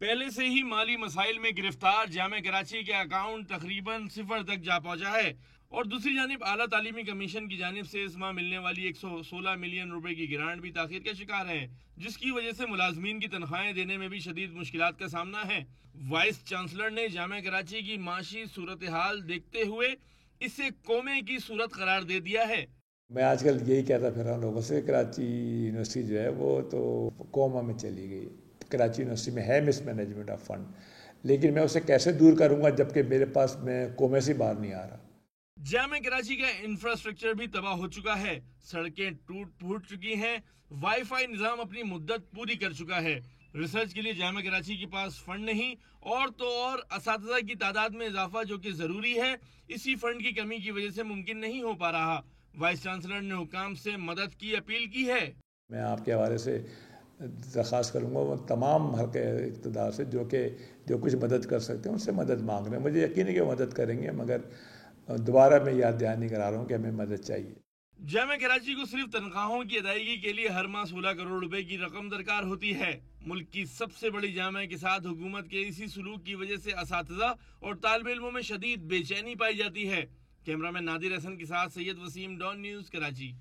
پہلے سے ہی مالی مسائل میں گرفتار جامعہ کراچی کے اکاؤنٹ تقریباً صفر تک جا پہنچا ہے، اور دوسری جانب اعلیٰ تعلیمی کمیشن کی جانب سے اس ماہ ملنے والی 116 ملین روپے کی گرانٹ بھی تاخیر کا شکار ہے، جس کی وجہ سے ملازمین کی تنخواہیں دینے میں بھی شدید مشکلات کا سامنا ہے۔ وائس چانسلر نے جامعہ کراچی کی معاشی صورتحال دیکھتے ہوئے اسے کومے کی صورت قرار دے دیا ہے۔ میں آج کل یہی کہتا پھر رہا ہوں لوگوں سے، کراچی یونیورسٹی جو ہے وہ تو کوما میں چلی گئی۔ کراچی یونیورسٹی میں ہے مس مینجمنٹ آف فنڈ، لیکن میں اسے کیسے دور کروں گا جبکہ میرے پاس میں کومے سے باہر نہیں آ رہا۔ جامعہ کراچی کا انفراسٹرکچر بھی تباہ ہو چکا ہے، سڑکیں ٹوٹ پھوٹ چکی ہیں، وائی فائی نظام اپنی مدت پوری کر چکا ہے، ریسرچ کے لیے جامعہ کراچی کے پاس فنڈ نہیں، اور تو اور اساتذہ کی تعداد میں اضافہ جو کہ ضروری ہے، اسی فنڈ کی کمی کی وجہ سے ممکن نہیں ہو پا رہا۔ وائس چانسلر نے حکام سے مدد کی اپیل کی ہے۔ میں آپ کے حوالے سے درخواست کروں گا وہ تمام حلقے اقتدار سے جو کچھ مدد کر سکتے ہیں ان سے مدد مانگ رہے ہیں۔ مجھے یقین ہے کہ وہ مدد کریں گے، مگر دوبارہ میں یاد دہانی کرا رہا ہوں کہ ہمیں مدد چاہیے۔ جامعہ کراچی کو صرف تنخواہوں کی ادائیگی کے لیے ہر ماہ 16 کروڑ روپے کی رقم درکار ہوتی ہے۔ ملک کی سب سے بڑی جامعہ کے ساتھ حکومت کے اسی سلوک کی وجہ سے اساتذہ اور طالب علموں میں شدید بے چینی پائی جاتی ہے۔ کیمرہ مین نادر احسن کے ساتھ سید وسیم، ڈان نیوز، کراچی۔